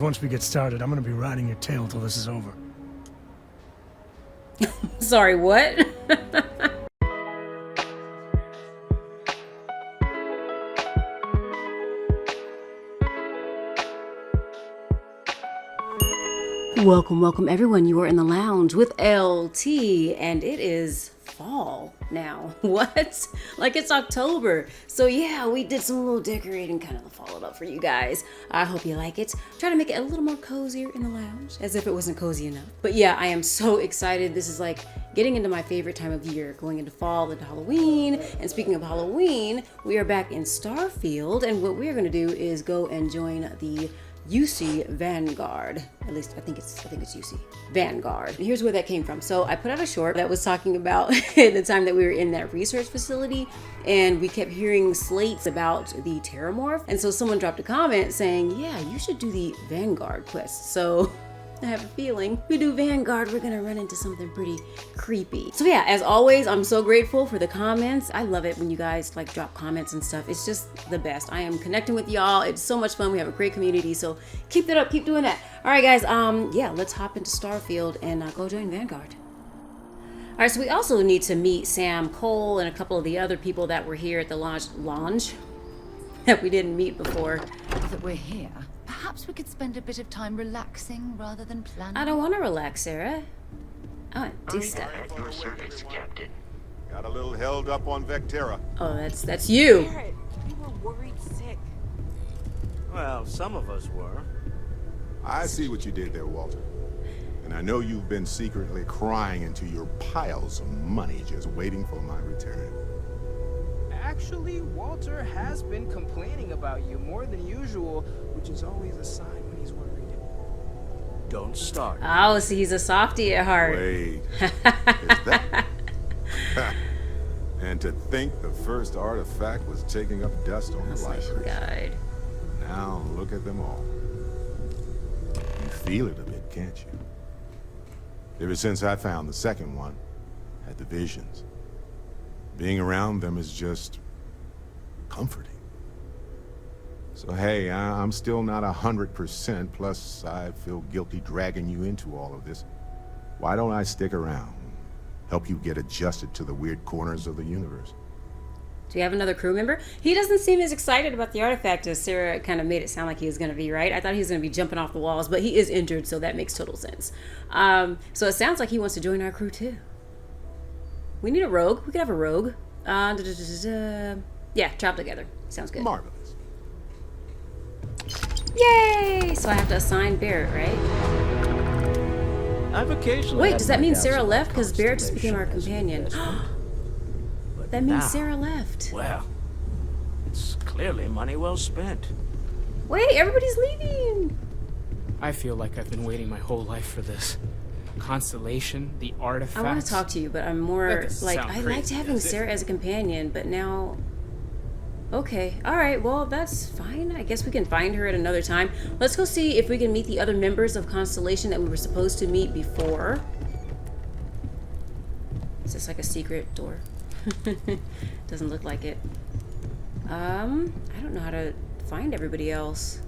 Once we get started, I'm gonna be riding your tail till this is over. Sorry, what? Welcome everyone. You are in the lounge with LT, and it is fall now. What? Like it's October. So yeah, we did some little decorating, kind of followed up for you guys. I hope you like it. Try to make it a little more cozier in the lounge, as if it wasn't cozy enough. But yeah, I am so excited. This is like getting into my favorite time of year, going into fall, into Halloween. And speaking of Halloween, we are back in Starfield, and what we are going to do is go and join the UC Vanguard. At least I think it's UC Vanguard. And here's where that came from. So I put out a short that was talking about the time that we were in that research facility, and we kept hearing slates about the Terramorph. And so someone dropped a comment saying, yeah, you should do the Vanguard quest. So I have a feeling we do Vanguard, we're gonna run into something pretty creepy. So yeah, as always, I'm so grateful for the comments. I love it when you guys like drop comments and stuff. It's just the best. I am connecting with y'all. It's so much fun. We have a great community. So keep that up, keep doing that. All right, guys. Yeah, let's hop into Starfield and go join Vanguard. All right, so we also need to meet Sam Cole and a couple of the other people that were here at the lounge that we didn't meet before. Now that we're here, perhaps we could spend a bit of time relaxing rather than planning. I don't want to relax, Sarah. I want to do stuff. Your service, Captain. Got a little held up on Vectera. Oh, that's you. Barrett, we were worried sick. Well, some of us were. I see what you did there, Walter. And I know you've been secretly crying into your piles of money just waiting for my return. Actually, Walter has been complaining about you more than usual, which is always a sign when he's worried. Don't start. Oh, so he's a softie at heart. Wait, is that? And to think the first artifact was taking up dust on the Translation library. guide. Now look at them all. You feel it a bit, can't you? Ever since I found the second one, had the visions. Being around them is just comforting. So hey, I'm still not 100%, plus I feel guilty dragging you into all of this. Why don't I stick around? Help you get adjusted to the weird corners of the universe. Do we have another crew member? He doesn't seem as excited about the artifact as Sarah kind of made it sound like he was going to be, right? I thought he was going to be jumping off the walls, but he is injured, so that makes total sense. So it sounds like he wants to join our crew too. We need a rogue. We could have a rogue. Yeah, travel together. Sounds good. Marvelous. Yay! So I have to assign Barrett, right? I've occasionally. Wait, had does that my mean doubts Sarah about left? Because Barrett just became our constellation as companion. but That means now, Sarah left. Well, it's clearly money well spent. Wait, everybody's leaving. I feel like I've been waiting my whole life for this. Constellation, the artifacts. I want to talk to you, but I'm more That doesn't like, sound I liked crazy, having does it? Sarah as a companion, but now... Okay, alright, well, that's fine. I guess we can find her at another time. Let's go see if we can meet the other members of Constellation that we were supposed to meet before. Is this like a secret door? Doesn't look like it. I don't know how to find everybody else.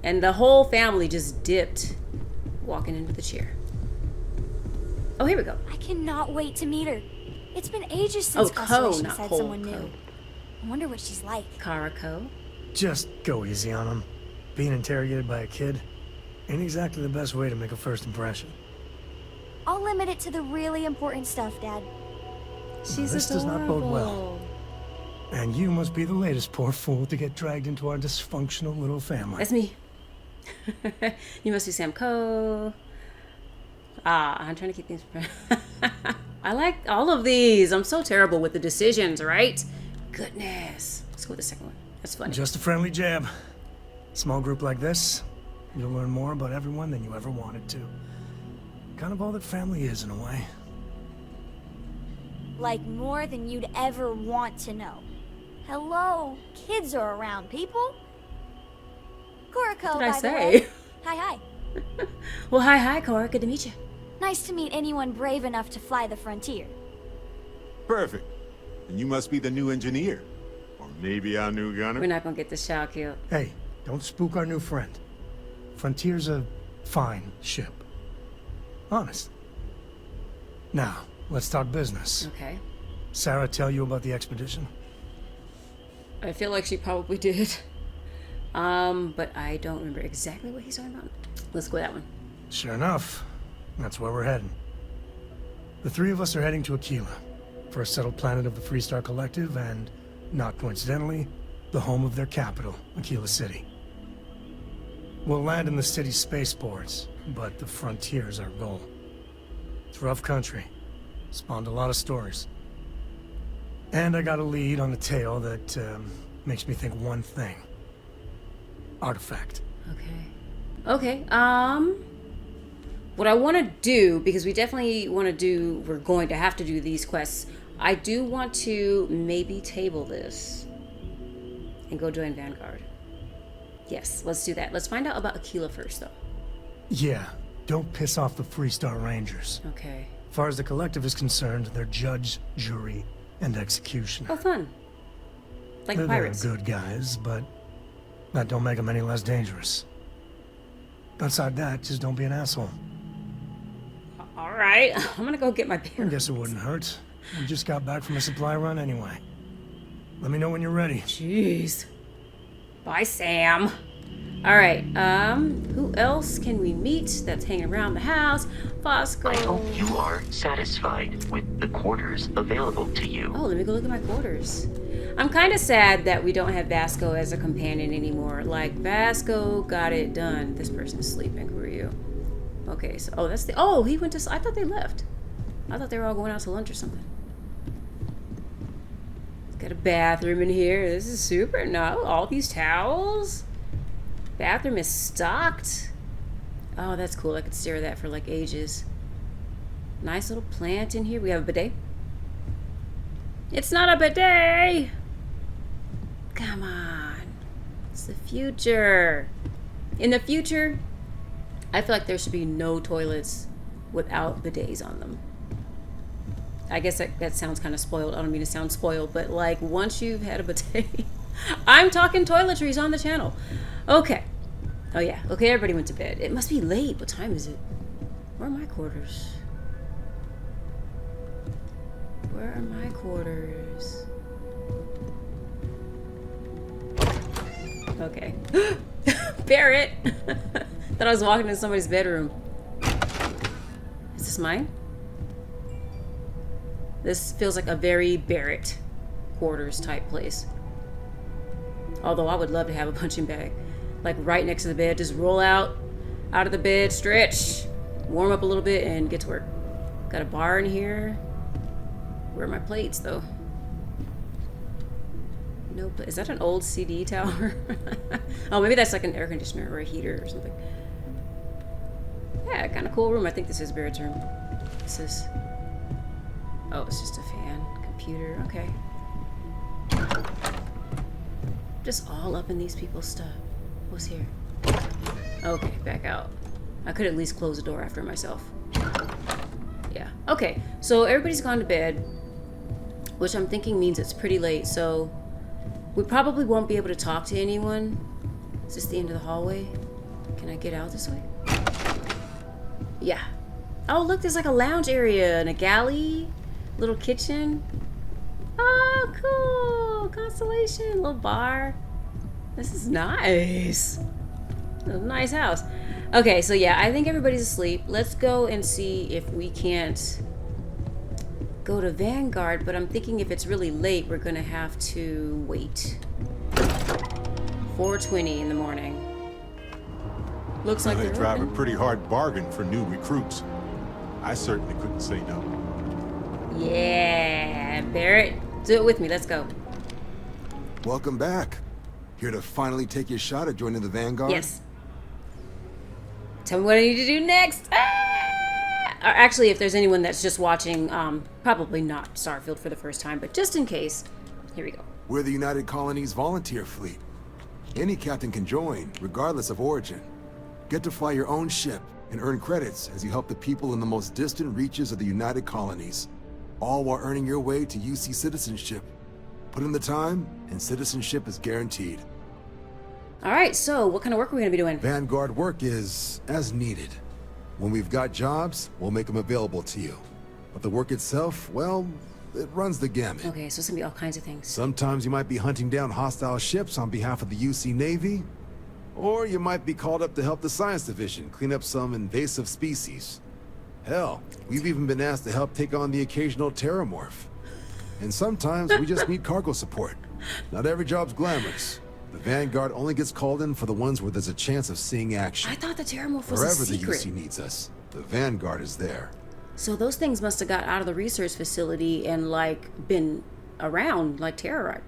And the whole family just dipped walking into the chair. Oh, here we go. I cannot wait to meet her. It's been ages Oh, since Ko, Constellation not had Cole, someone Ko. new. I wonder what she's like. Karako. Just go easy on him. Being interrogated by a kid ain't exactly the best way to make a first impression. I'll limit it to the really important stuff, Dad. She's This does not bode well. And you must be the latest poor fool to get dragged into our dysfunctional little family. That's me. You must be Sam Ko. I'm trying to keep things. I like all of these. I'm so terrible with the decisions, right? Goodness. Let's go with the second one. That's funny. Just a friendly jab. Small group like this, you'll learn more about everyone than you ever wanted to. Kind of all that family is in a way. Like more than you'd ever want to know. Hello, kids are around, people. Koriko, What did I by the say? way. Hi. Well, hi, Cora. Good to meet you. Nice to meet anyone brave enough to fly the frontier. Perfect. And you must be the new engineer. Or maybe our new gunner. We're not gonna get the shot kill. Hey, don't spook our new friend. Frontier's a fine ship. Honest. Now, let's talk business. Okay. Sarah tell you about the expedition? I feel like she probably did. But I don't remember exactly what he's talking about. Let's go that one. Sure enough, that's where we're heading. The three of us are heading to Aquila, for a settled planet of the Freestar Collective, and, not coincidentally, the home of their capital, Aquila City. We'll land in the city's spaceports, but the frontier's our goal. It's rough country. Spawned a lot of stories. And I got a lead on a tale that makes me think one thing. Artifact. Okay. What I want to do, because we definitely want to do, we're going to have to do these quests. I do want to maybe table this and go join Vanguard. Yes, let's do that. Let's find out about Aquila first, though. Yeah, don't piss off the Freestar Rangers. Okay. As far as the Collective is concerned, they're judge, jury, and executioner. Oh, fun. Like They're pirates. good guys, but that don't make them any less dangerous. Outside that, just don't be an asshole. All right, I'm gonna go get my I bearings. guess it wouldn't hurt. We just got back from a supply run anyway. Let me know when you're ready. Jeez. Bye, Sam. All right. Who else can we meet that's hanging around the house? Fosco. I hope you are satisfied with the quarters available to you. Oh, let me go look at my quarters. I'm kind of sad that we don't have Vasco as a companion anymore. Like, Vasco got it done. This person's sleeping. Who are you? Okay, so, oh, that's the, oh, he went to, I thought they left. I thought they were all going out to lunch or something. It's got a bathroom in here. This is super. No, all these towels. Bathroom is stocked. Oh, that's cool. I could stare at that for like ages. Nice little plant in here. We have a bidet. It's not a bidet. Come on. It's the future. In the future, I feel like there should be no toilets without bidets on them. I guess that sounds kind of spoiled. I don't mean to sound spoiled, but like once you've had a bidet, I'm talking toiletries on the channel. Okay. Oh yeah. Okay, everybody went to bed. It must be late. What time is it? Where are my quarters? Where are my quarters? Okay. Barrett! Thought I was walking in somebody's bedroom. Is this mine? This feels like a very Barrett quarters type place. Although I would love to have a punching bag. Like right next to the bed. Just roll out of the bed, stretch, warm up a little bit, and get to work. Got a bar in here. Where are my plates, though? Nope. Is that an old CD tower? Oh, maybe that's like an air conditioner or a heater or something. Yeah, kind of cool room. I think this is Barrett's room. This is... Oh, it's just a fan. Computer. Okay. Just all up in these people's stuff. What's here? Okay, back out. I could at least close the door after myself. Yeah. Okay, so everybody's gone to bed, which I'm thinking means it's pretty late, so we probably won't be able to talk to anyone. Is this the end of the hallway? Can I get out this way? Yeah. Oh, look, there's like a lounge area and a galley, little kitchen. Oh, cool. Constellation, little bar. This is nice. A nice house. Okay, so yeah, I think everybody's asleep. Let's go and see if we can't go to Vanguard, but I'm thinking if it's really late, we're gonna have to wait. 4:20 in the morning. Looks like They they're drive a open. pretty hard bargain for new recruits. I certainly couldn't say no. Yeah, Barrett, do it with me. Let's go. Welcome back. Here to finally take your shot at joining the Vanguard? Yes. Tell me what I need to do next. Or actually, if there's anyone that's just watching, probably not Starfield for the first time, but just in case, here we go. We're the United Colonies volunteer fleet. Any captain can join, regardless of origin. Get to fly your own ship and earn credits as you help the people in the most distant reaches of the United Colonies, all while earning your way to UC citizenship. Put in the time, and citizenship is guaranteed. Alright, so what kind of work are we gonna be doing? Vanguard work is as needed. When we've got jobs, we'll make them available to you. But the work itself, well, it runs the gamut. Okay, so it's gonna be all kinds of things. Sometimes you might be hunting down hostile ships on behalf of the UC Navy, or you might be called up to help the Science Division clean up some invasive species. Hell, we've even been asked to help take on the occasional terramorph. And sometimes we just need cargo support. Not every job's glamorous. The Vanguard only gets called in for the ones where there's a chance of seeing action. I thought the terramorph was Wherever a secret. the UC needs us, the Vanguard is there. So those things must have got out of the research facility and like been around, like terrorizing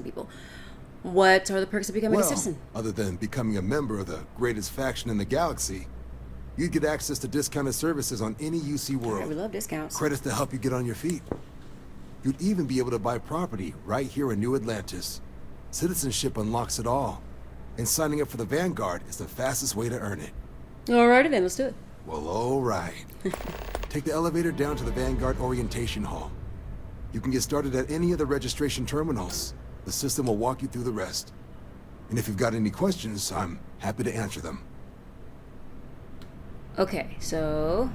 people. What are the perks of becoming a citizen? Other than becoming a member of the greatest faction in the galaxy, you'd get access to discounted services on any UC world. Yeah, we love discounts. Credits to help you get on your feet. You'd even be able to buy property right here in New Atlantis. Citizenship unlocks it all. And signing up for the Vanguard is the fastest way to earn it. Alrighty then, let's do it. Well, alright. Take the elevator down to the Vanguard Orientation Hall. You can get started at any of the registration terminals. The system will walk you through the rest. And if you've got any questions, I'm happy to answer them. Okay, so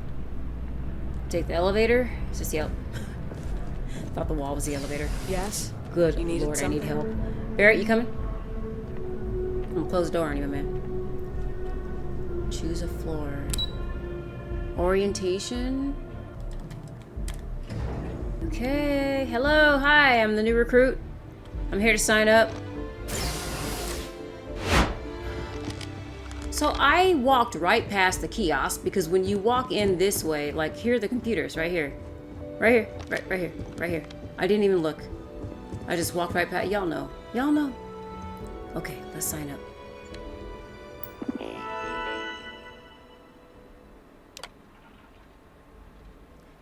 take the elevator. Is this the thought the wall was the elevator. Yes? Good You needed Lord, I something? need help. Barrett, you coming? I'm gonna close the door on you, man. Choose a floor. Orientation. Okay, hello, hi, I'm the new recruit. I'm here to sign up. So I walked right past the kiosk because when you walk in this way, like here are the computers, right here. Right here, right here, right here. I didn't even look. I just walked right past, y'all know. Y'all know. Okay, let's sign up.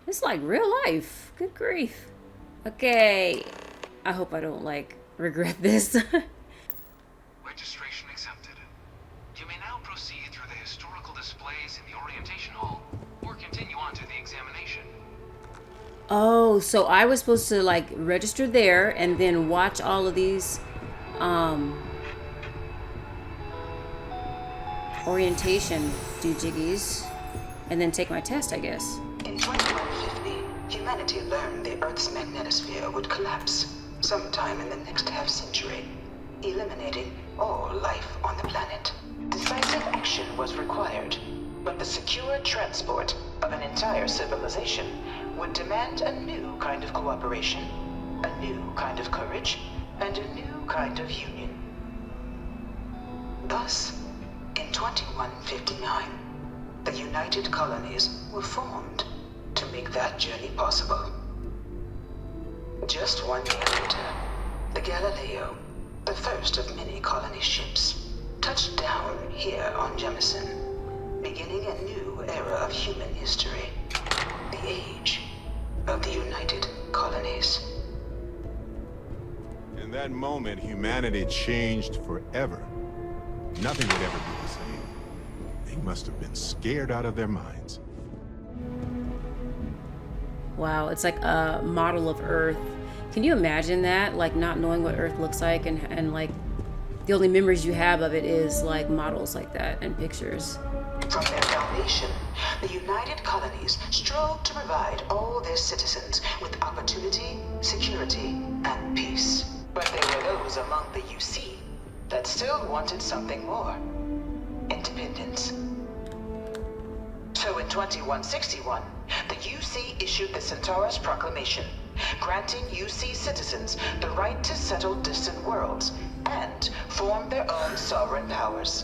It's like real life. Good grief. Okay. I hope I don't, like, regret this. Registration accepted. You may now proceed through the historical displays in the orientation hall, or continue on to the examination. Oh, so I was supposed to, like, register there and then watch all of these, orientation do-jiggies and then take my test, I guess. In 2150, humanity learned the Earth's magnetosphere would collapse sometime in the next half-century, eliminating all life on the planet. Decisive action was required, but the secure transport of an entire civilization would demand a new kind of cooperation, a new kind of courage, and a new kind of union. Thus, in 2159, the United Colonies were formed to make that journey possible. Just 1 year later, the Galileo, the first of many colony ships, touched down here on Jemison, beginning a new era of human history, the age of the United Colonies. In that moment, humanity changed forever. Nothing would ever be the same. They must have been scared out of their minds. Wow, it's like a model of Earth. Can you imagine that? Like not knowing what Earth looks like and like the only memories you have of it is like models like that and pictures. From their foundation, the United Colonies strove to provide all their citizens with opportunity, security, and peace. But there were those among the UC that still wanted something more. Independence. So in 2161, the UC issued the Centaurus Proclamation, granting UC citizens the right to settle distant worlds and form their own sovereign powers.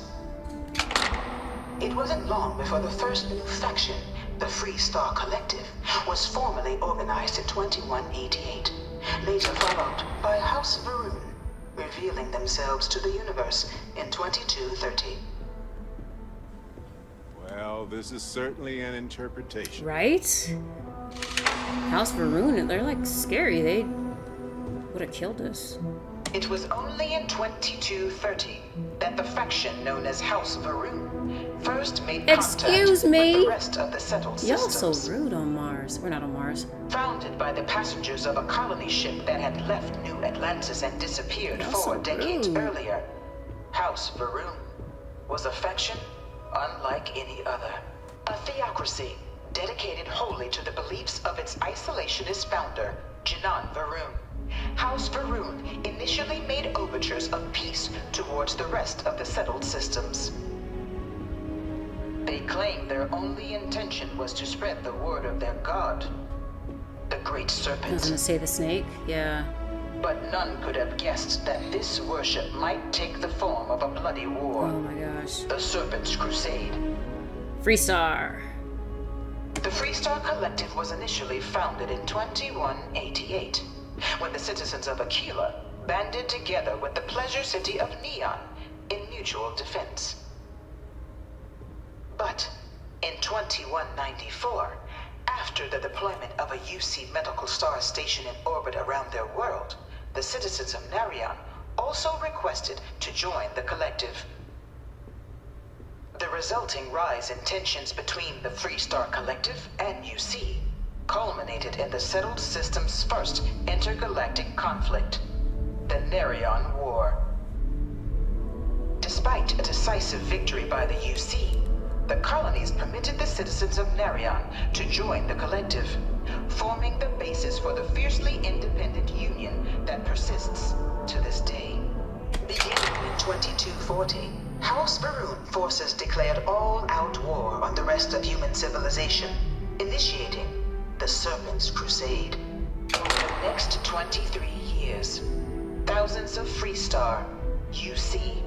It wasn't long before the first new faction, the Free Star Collective, was formally organized in 2188, later followed by House Varun, revealing themselves to the universe in 2230. Well, this is certainly an interpretation. Right? House Varun, they're like scary. They would have killed us. It was only in 2230 that the faction known as House Varun first made contact with the rest of the settled systems. Y'all so rude on Mars. We're not on Mars. Founded by the passengers of a colony ship that had left New Atlantis and disappeared 4 decades earlier, House Varun was a faction unlike any other. A theocracy dedicated wholly to the beliefs of its isolationist founder, Jinan Varun. House Varun initially made overtures of peace towards the rest of the settled systems. They claimed their only intention was to spread the word of their god, the Great Serpent. I was gonna say the snake, yeah. But none could have guessed that this worship might take the form of a bloody war. Oh my gosh. The Serpent's Crusade. Freestar. The Freestar Collective was initially founded in 2188, when the citizens of Aquila banded together with the pleasure city of Neon in mutual defense. But in 2194, after the deployment of a UC medical star station in orbit around their world, the citizens of Narion also requested to join the collective. The resulting rise in tensions between the Freestar Collective and UC culminated in the settled system's first intergalactic conflict, the Narion War. Despite a decisive victory by the UC, the colonies permitted the citizens of Narion to join the collective, forming the basis for the fiercely independent union that persists to this day. Beginning in 2240, House Varun forces declared all-out war on the rest of human civilization, initiating the Serpent's Crusade. Over the next 23 years, thousands of Freestar, UC,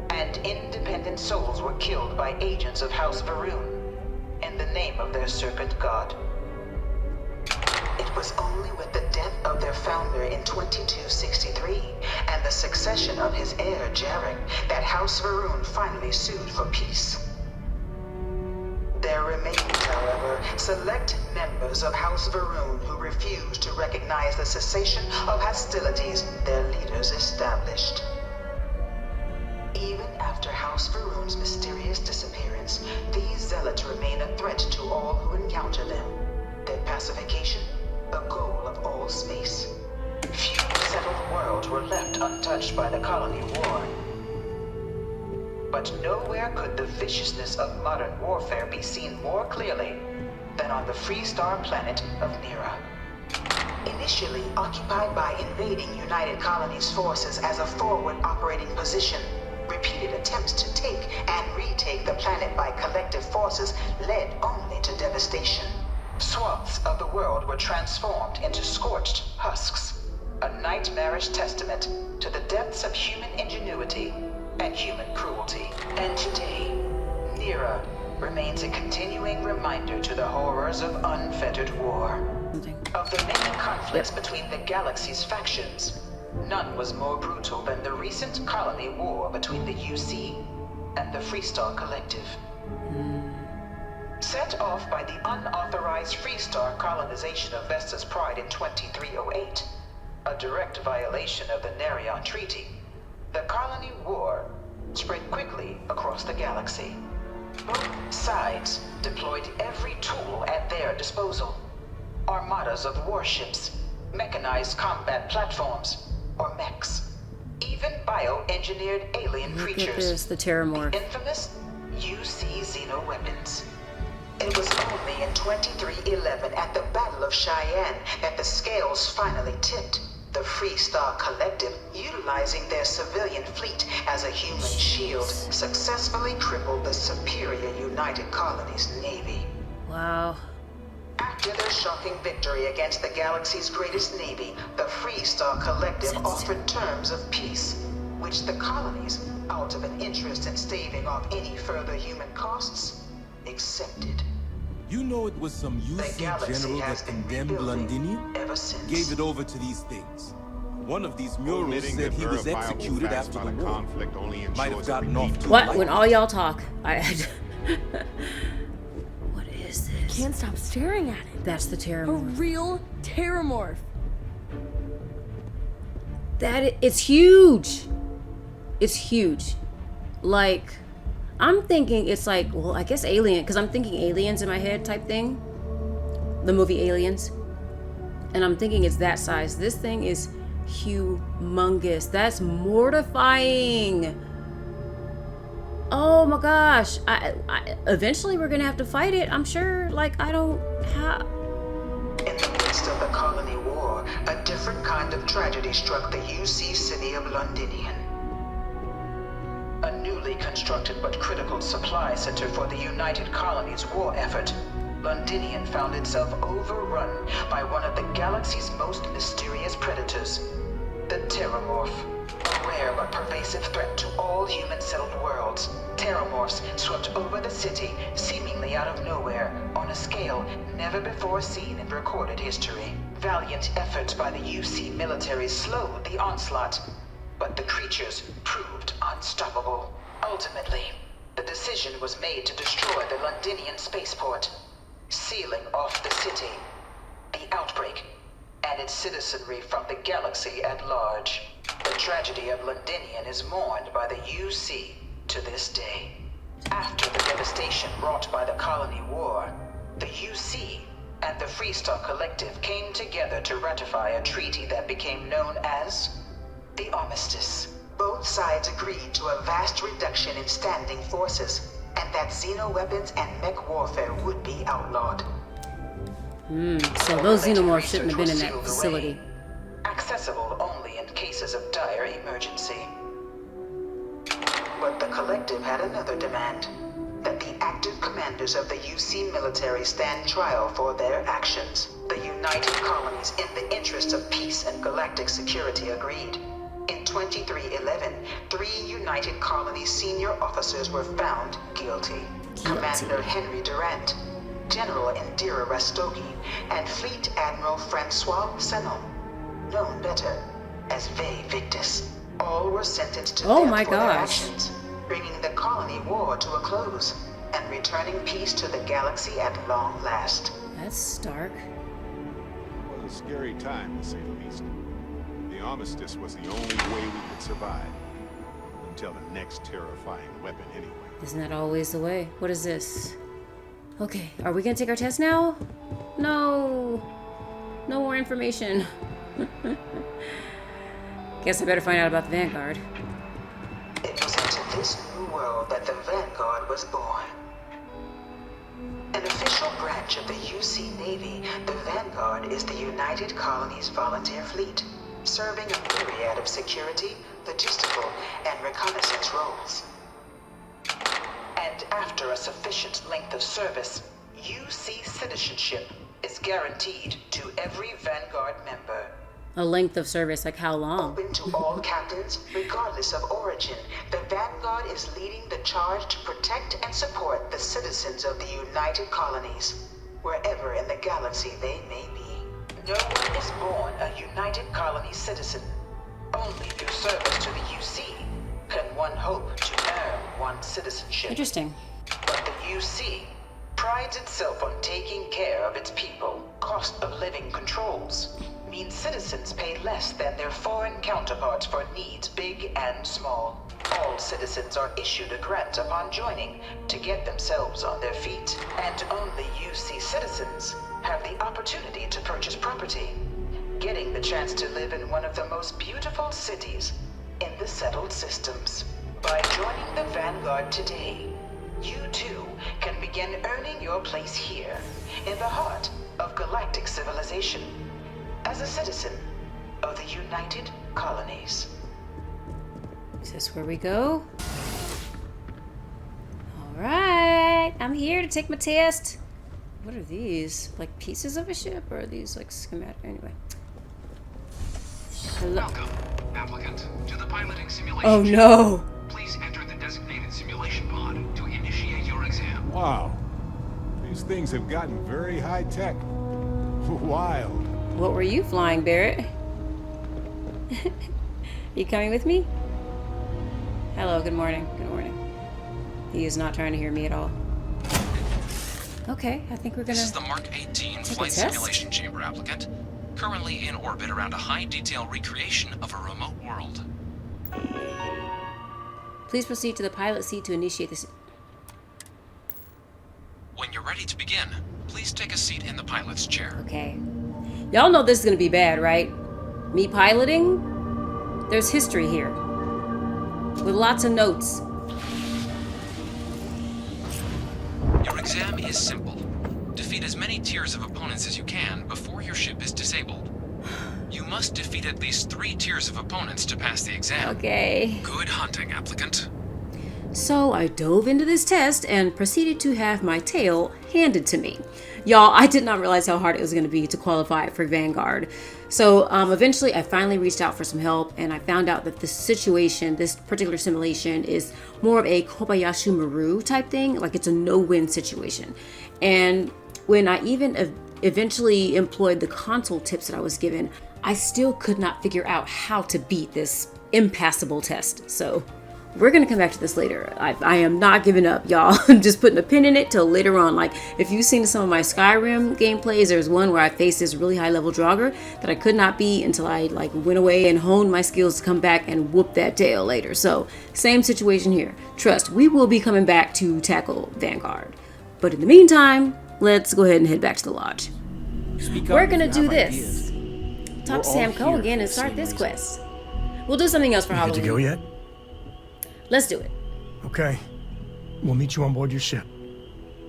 and independent souls were killed by agents of House Varun in the name of their serpent god. It was only with the death of their founder in 2263 and the succession of his heir Jarek that House Varun finally sued for peace. There remained, however, select members of House Varun who refused to recognize the cessation of hostilities their leaders established. Even after House Varun's mysterious disappearance, these zealots remain a threat to all who encounter them. Their pacification, a goal of all space. Few settled worlds were left untouched by the colony war. But nowhere could the viciousness of modern warfare be seen more clearly than on the Freestar planet of Niira. Initially occupied by invading United Colonies forces as a forward operating position, repeated attempts to take and retake the planet by collective forces led only to devastation. Swaths of the world were transformed into scorched husks, a nightmarish testament to the depths of human ingenuity and human cruelty. And today, Niira remains a continuing reminder to the horrors of unfettered war. Of the many conflicts between the galaxy's factions, none was more brutal than the recent colony war between the UC and the Freestar Collective. Set off by the unauthorized Freestar colonization of Vesta's Pride in 2308, a direct violation of the Narion Treaty, the colony war spread quickly across the galaxy. Both sides deployed every tool at their disposal. Armadas of warships, mechanized combat platforms, or mechs. Even bioengineered alien creatures. Look at this, the Terramorph. The infamous UC Xeno-weapons. It was only in 2311 at the Battle of Cheyenne that the scales finally tipped. The Freestar Collective, utilizing their civilian fleet as a human shield, successfully crippled the superior United Colonies Navy. Wow. After their shocking victory against the galaxy's greatest navy, the Freestar Collective offered terms of peace, which the colonies, out of an interest in staving off any further human costs, accepted. You know it was some UC general that condemned Londinion? Ever since. Gave it over to these things. One of these murals said he was executed after the war. Might have gotten off too What? light. When all y'all talk, What is this? Can't stop staring at it. That's the A Terramorph. real Terramorph. It's huge. It's huge. Like, I'm thinking it's like, well, I guess Alien, because I'm thinking Aliens in my head type thing. The movie Aliens. And I'm thinking it's that size. This thing is humongous. That's mortifying. Oh my gosh. Eventually we're gonna have to fight it, I'm sure. Like, I don't have... In the midst of the Colony War, a different kind of tragedy struck the UC city of Londinion. A newly constructed but critical supply center for the United Colonies' war effort, Londinion found itself overrun by one of the galaxy's most mysterious predators, the Terramorph. A rare but pervasive threat to all human-settled worlds, Terramorphs swept over the city, seemingly out of nowhere, on a scale never before seen in recorded history. Valiant efforts by the UC military slowed the onslaught, but the creatures proved unstoppable. Ultimately, the decision was made to destroy the Londinion spaceport, sealing off the city, the outbreak, and its citizenry from the galaxy at large. The tragedy of Londinion is mourned by the UC to this day. After the devastation wrought by the Colony War, the UC and the Freestar Collective came together to ratify a treaty that became known as the Armistice. Both sides agreed to a vast reduction in standing forces, and that xenoweapons and mech warfare would be outlawed. So those xenomorphs shouldn't have been in that facility. Accessible only in cases of dire emergency. But the Collective had another demand, that the active commanders of the UC military stand trial for their actions. The United Colonies, in the interest of peace and galactic security, agreed. In 2311, 3 United Colonies senior officers were found guilty. Commander Henry Durant, General Indira Rastogi, and Fleet Admiral Francois Sanon, known better as Ve Victus. All were sentenced to death for their actions, bringing the Colony War to a close and returning peace to the galaxy at long last. That's stark. It was a scary time, to say the least. The Armistice was the only way we could survive. Until the next terrifying weapon, anyway. Isn't that always the way? What is this? Okay, are we gonna take our test now? No. No more information. Guess I better find out about the Vanguard. It was into this new world that the Vanguard was born. An official branch of the UC Navy, the Vanguard is the United Colonies volunteer fleet, serving a myriad of security, logistical, and reconnaissance roles. And after a sufficient length of service, UC citizenship is guaranteed to every Vanguard member. A length of service, like how long? Open to all captains, regardless of origin, the Vanguard is leading the charge to protect and support the citizens of the United Colonies, wherever in the galaxy they may be. No one is born a United Colony citizen. Only through service to the UC can one hope to earn one's citizenship. Interesting. But the UC prides itself on taking care of its people. Cost of living controls means citizens pay less than their foreign counterparts for needs big and small. All citizens are issued a grant upon joining to get themselves on their feet, and only UC citizens have the opportunity to purchase property, getting the chance to live in one of the most beautiful cities in the settled systems. By joining the Vanguard today, you too can begin earning your place here, in the heart of galactic civilization, as a citizen of the United Colonies. Is this where we go? Alright, I'm here to take my test. What are these? Like pieces of a ship, or are these like schematic? Anyway. Hello. Welcome, applicant, to the piloting simulation. Oh no! Please enter the designated simulation pod to initiate your exam. Wow. These things have gotten very high-tech. Wild. What were you flying, Barrett? You coming with me? Hello, good morning. Good morning. He is not trying to hear me at all. Okay, I think we're gonna... This is the Mark 18 flight simulation chamber, applicant. Currently in orbit around a high-detail recreation of a remote world. Please proceed to the pilot seat to initiate this. When you're ready to begin, please take a seat in the pilot's chair. Okay. Y'all know this is gonna be bad, right? Me piloting? There's history here. With lots of notes. exam is simple. Defeat as many tiers of opponents as you can before your ship is disabled. You must defeat at least 3 tiers of opponents to pass the exam. Okay. Good hunting, applicant. So I dove into this test and proceeded to have my tail handed to me. Y'all, I did not realize how hard it was going to be to qualify for Vanguard. So eventually I finally reached out for some help, and I found out that this particular simulation is more of a Kobayashi Maru type thing. Like, it's a no-win situation. And when I even eventually employed the console tips that I was given, I still could not figure out how to beat this impassable test. So we're gonna come back to this later. I am not giving up, y'all. I'm just putting a pin in it till later on. Like, if you've seen some of my Skyrim gameplays, there's one where I faced this really high level Draugr that I could not beat until I went away and honed my skills to come back and whoop that tail later. So same situation here. Trust, we will be coming back to tackle Vanguard. But in the meantime, let's go ahead and head back to the lodge. We're gonna do this. Talk to Sam Coe again and start this quest. We'll do something else for Halloween. Good to go yet? Let's do it. Okay. We'll meet you on board your ship.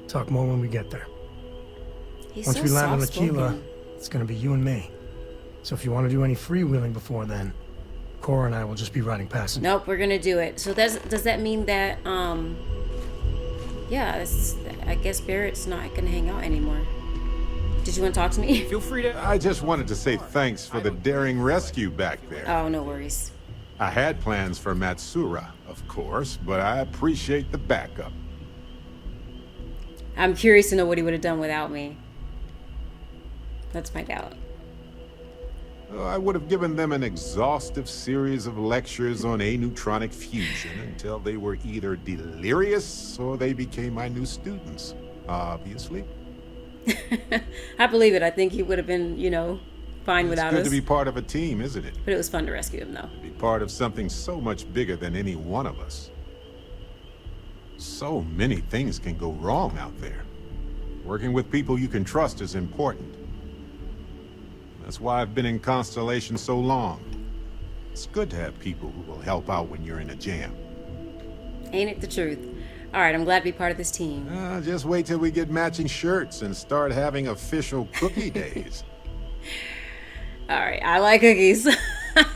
Talk more when we get there. Once we land on Aquila, it's gonna be you and me. So if you want to do any freewheeling before then, Cora and I will just be riding passengers. Nope, we're gonna do it. So does that mean that yeah, I guess Barrett's not gonna hang out anymore. Did you want to talk to me? Feel free to. I just wanted to say thanks for the daring rescue back there. Oh, no worries. I had plans for Matsura, of course, but I appreciate the backup. I'm curious to know what he would have done without me. Let's find out. I would have given them an exhaustive series of lectures on aneutronic fusion until they were either delirious or they became my new students, obviously. I believe it. I think he would have been, fine without us. It's good to be part of a team, isn't it? But it was fun to rescue him, though. Be part of something so much bigger than any one of us. So many things can go wrong out there. Working with people you can trust is important. That's why I've been in Constellation so long. It's good to have people who will help out when you're in a jam. Ain't it the truth? All right, I'm glad to be part of this team. Just wait till we get matching shirts and start having official cookie days. All right, I like cookies.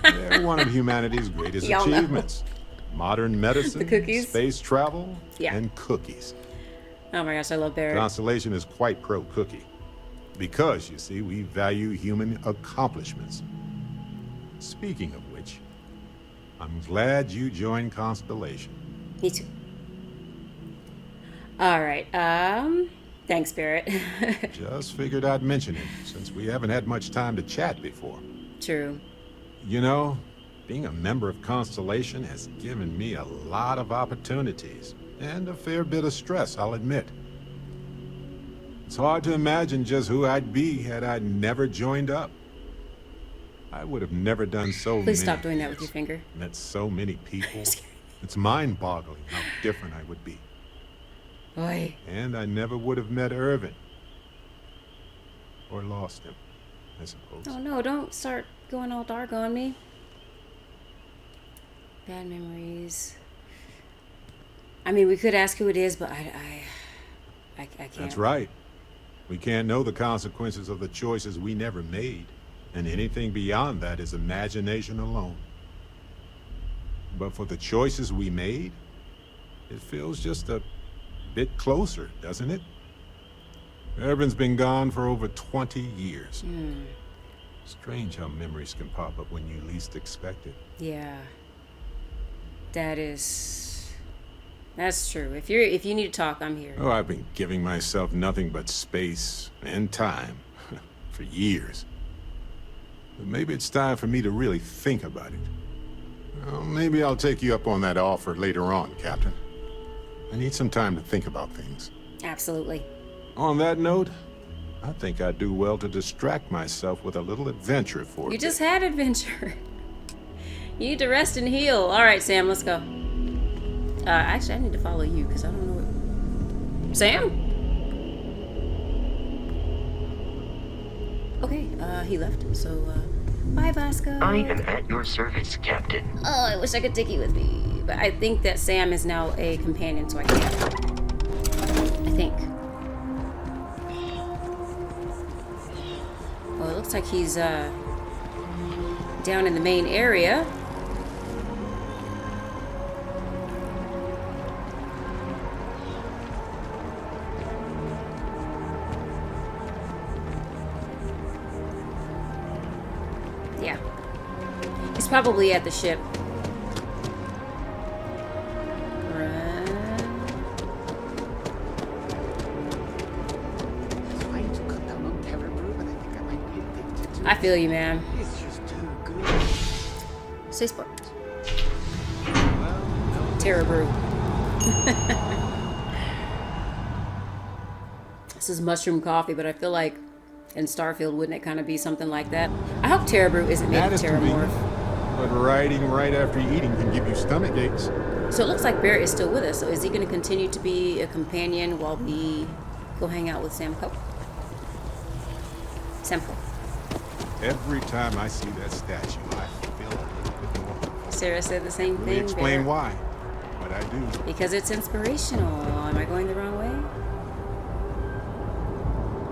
They're one of humanity's greatest achievements. Modern medicine, the cookies, space travel, and cookies. Oh my gosh, I love Barrett. Constellation is quite pro-cookie. Because, you see, we value human accomplishments. Speaking of which, I'm glad you joined Constellation. Me too. All right, thanks, Barrett. Just figured I'd mention it, since we haven't had much time to chat before. True. You know, being a member of Constellation has given me a lot of opportunities, and a fair bit of stress, I'll admit. It's hard to imagine just who I'd be had I never joined up. I would have never done so many. Please stop doing that with your finger. Met so many people. It's mind-boggling how different I would be. Oy. And I never would have met Irvin. Or lost him, I suppose. Oh no, don't start going all dark on me. Bad memories. I mean, we could ask who it is, but I can't. That's right. We can't know the consequences of the choices we never made. And anything beyond that is imagination alone. But for the choices we made, it feels just a bit closer, doesn't it? Irvin's been gone for over 20 years. Strange how memories can pop up when you least expect it. Yeah. That's true. If you need to talk, I'm here. Oh, I've been giving myself nothing but space and time for years. But maybe it's time for me to really think about it. Well, maybe I'll take you up on that offer later on, Captain. I need some time to think about things. Absolutely. On that note, I think I'd do well to distract myself with a little adventure for you. Just had adventure. You need to rest and heal. All right, Sam, let's go. Actually, I need to follow you because I don't know what... Sam? Okay, he left, so, bye, Vasco. I am at your service, Captain. Oh, I wish I could take you with me. But I think that Sam is now a companion, so I can't. I think. Looks like he's down in the main area. Yeah. He's probably at the ship. I feel you, man. It's just too good. Stay smart. Terra Brew. This is mushroom coffee, but I feel like in Starfield, wouldn't it kind of be something like that? I hope Terra Brew isn't made of Terramorph. But riding right after eating can give you stomach aches. So it looks like Barrett is still with us. So is he going to continue to be a companion while we go hang out with Samco? Samco. Every time I see that statue, I feel a little bit more. Sarah said the same thing. Explain Barrett. why, but I do. Because it's inspirational. Am I going the wrong way?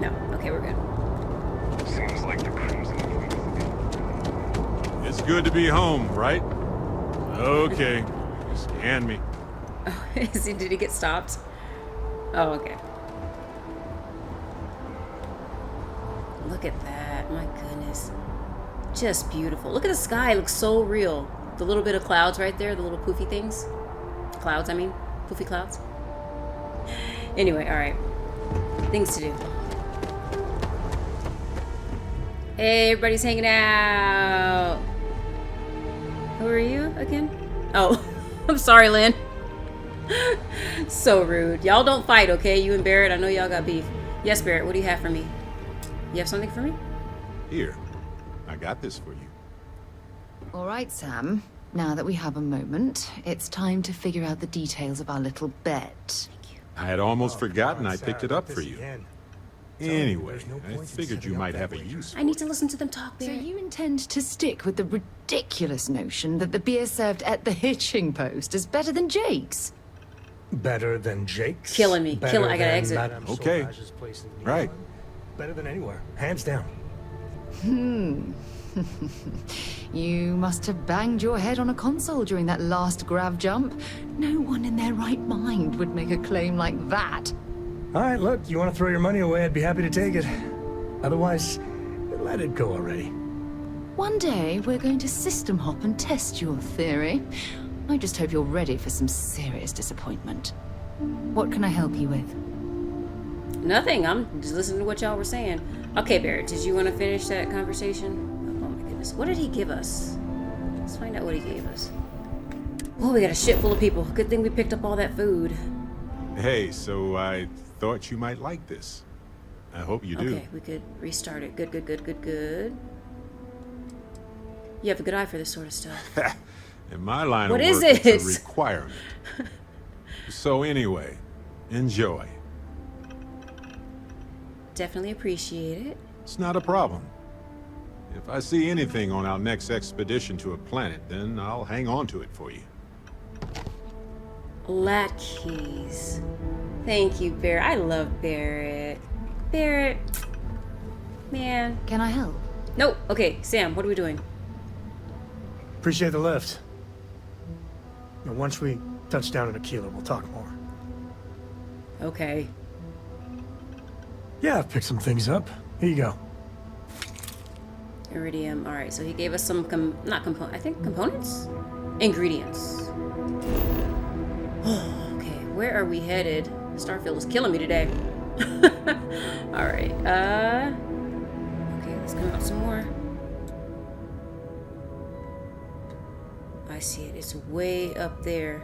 No. Okay, we're good. Seems like the cruising. It's good to be home, right? Okay. Scan me. Oh, did he get stopped? Oh, okay. Look at that. My goodness. Just beautiful. Look at the sky. It looks so real. The little bit of clouds right there. The little poofy things. Clouds, I mean. Poofy clouds. Anyway, alright. Things to do. Hey, everybody's hanging out. Who are you again? Oh, I'm sorry, Lynn. So rude. Y'all don't fight, okay? You and Barrett, I know y'all got beef. Yes, Barrett, what do you have for me? You have something for me? Here, I got this for you. All right, Sam. Now that we have a moment, it's time to figure out the details of our little bet. I had almost forgotten I picked it up for you. Anyway, I figured you might have a use. I need to listen to them talk, So Barrett. you intend to stick with the ridiculous notion that the beer served at the hitching post is better than Jake's? Better than Jake's? Killing me. Better Killing. I gotta than exit. Madame Okay. Sauvage's place in Niira? Right. Better than anywhere. Hands down. You must have banged your head on a console during that last grav jump. No one in their right mind would make a claim like that. All right, look, you want to throw your money away, I'd be happy to take it. Otherwise, let it go already. One day, we're going to system hop and test your theory. I just hope you're ready for some serious disappointment. What can I help you with? Nothing. I'm just listening to what y'all were saying. Okay, Barrett, did you want to finish that conversation? Oh my goodness. What did he give us? Let's find out what he gave us. Oh, we got a ship full of people. Good thing we picked up all that food. Hey, so I thought you might like this. I hope you do. Okay, we could restart it. Good, good, good, good, good. You have a good eye for this sort of stuff. In my line What of is work, it? it's a requirement. So anyway, enjoy. Definitely appreciate it. It's not a problem. If I see anything on our next expedition to a planet, then I'll hang on to it for you. Lat keys. Thank you, Barrett. I love Barrett. Barrett. Man. Can I help? Nope. Okay, Sam, what are we doing? Appreciate the lift. Now, once we touch down in Aquila, we'll talk more. Okay. Yeah, I've picked some things up. Here you go. Iridium. Alright, so he gave us some, I think components? Ingredients. Okay, where are we headed? Starfield is killing me today. Alright, okay, let's come out some more. I see it. It's way up there.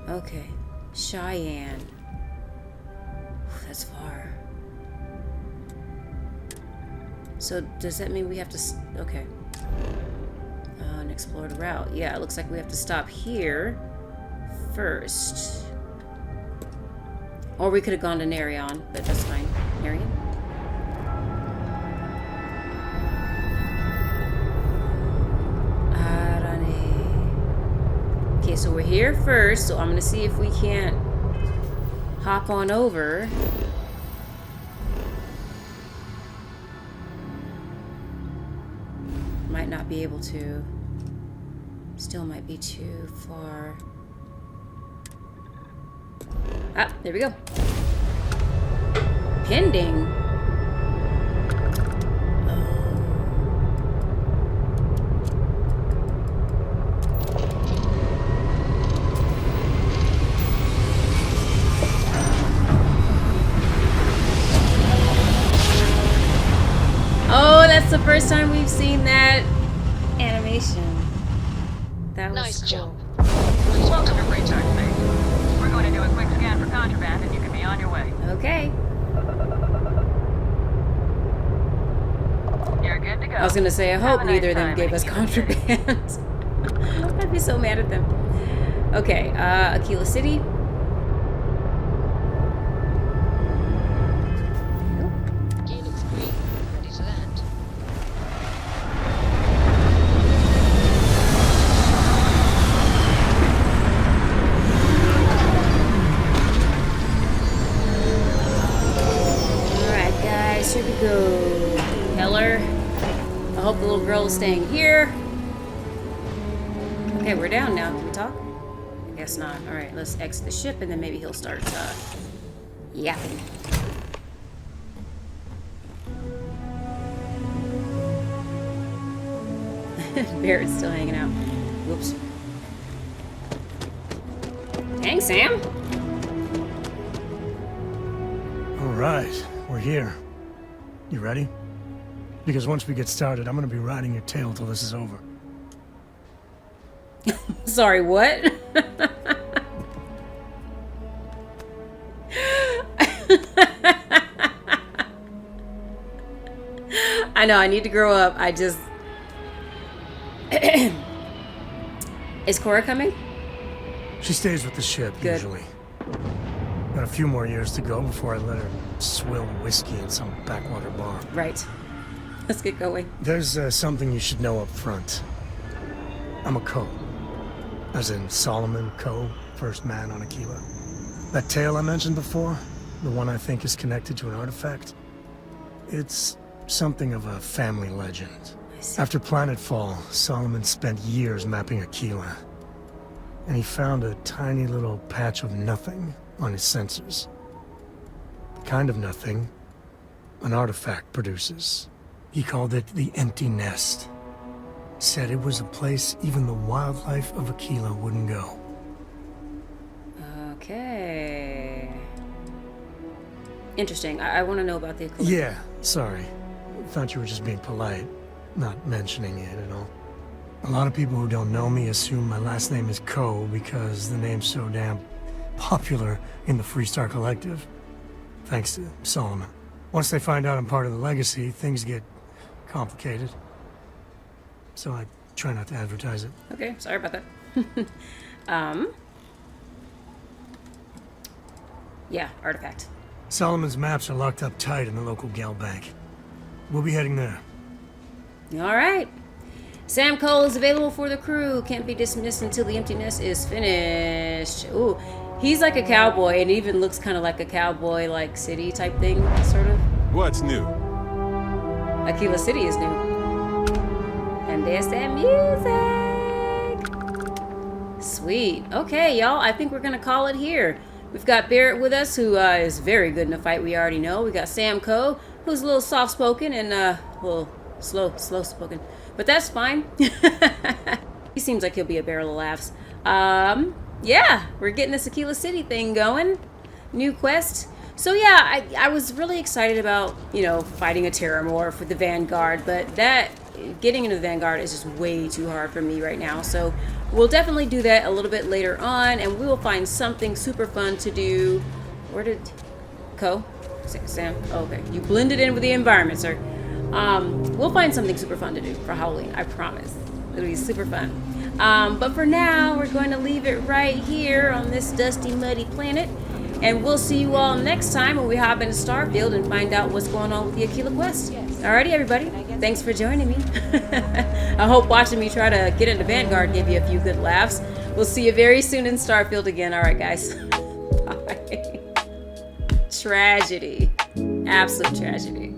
Okay. Cheyenne. That's far. So does that mean we have to... Okay. And explore the route. Yeah, it looks like we have to stop here first. Or we could have gone to Narion, but that's fine. Narion? Okay, so we're here first, so I'm gonna see if we can't hop on over. might not be able to. Still might be too far. Ah, there we go. Pending. Oh, that's the first time we've seen that animation. That was nice cool. jump. Welcome to Free Time, mate. We're going to do a quick scan for contraband, and you can be on your way. Okay. You're good to go. I was gonna say, I hope Have a nice neither of them time, gave us contraband. I'd be so mad at them. Okay, Aquila City. Gear looks green. Ready to land. Alright, guys, here we go. Heller. I hope the little girl is staying here. Okay, we're down now. Can we talk? I guess not. Alright, let's exit the ship and then maybe he'll start yapping. Barrett's still hanging out. Whoops. Dang, Sam. Alright, we're here. You ready? Because once we get started, I'm gonna be riding your tail till this is over. Sorry, what? I know, I need to grow up. I just... Is Cora coming? She stays with the ship, Good. usually. Got a few more years to go before I let her swill whiskey in some backwater bar. Right. Let's get going. There's something you should know up front. I'm a Co. As in Solomon Co., first man on Aquila. That tale I mentioned before, the one I think is connected to an artifact, it's something of a family legend. After planetfall, Solomon spent years mapping Aquila, and he found a tiny little patch of nothing on his sensors. The kind of nothing an artifact produces. He called it the Empty Nest. Said it was a place even the wildlife of Aquila wouldn't go. Okay. Interesting. I want to know about the Aquila. Yeah, sorry. Thought you were just being polite, not mentioning it at all. A lot of people who don't know me assume my last name is Co because the name's so damn popular in the Freestar Collective. Thanks to Solomon. Once they find out I'm part of the Legacy, things get complicated. So I try not to advertise it. Okay, sorry about that. Yeah, artifact. Solomon's maps are locked up tight in the local Gal Bank. We'll be heading there. Alright. Sam Cole is available for the crew. Can't be dismissed until the emptiness is finished. Ooh, he's like a cowboy and even looks kind of like a cowboy, like city type thing, sort of. What's new? Aquila City is new. And there's that music. Sweet. Okay, y'all. I think we're going to call it here. We've got Barrett with us, who is very good in a fight, we already know. We got Sam Coe, who's a little soft-spoken and a little slow-spoken. But that's fine. He seems like he'll be a barrel of laughs. Yeah, we're getting this Aquila City thing going. New quest. So yeah, I was really excited about, you know, fighting a Terramorph for the Vanguard, but getting into the Vanguard is just way too hard for me right now. So we'll definitely do that a little bit later on, and we will find something super fun to do. Where did Sam? Oh, okay, you blended in with the environment, sir. We'll find something super fun to do for Halloween, I promise. It'll be super fun. But for now, we're going to leave it right here on this dusty, muddy planet. And we'll see you all next time when we hop into Starfield and find out what's going on with the Aquila quest. Alrighty, everybody. Thanks for joining me. I hope watching me try to get into Vanguard gave you a few good laughs. We'll see you very soon in Starfield again. Alright, guys. Bye. Tragedy. Absolute tragedy.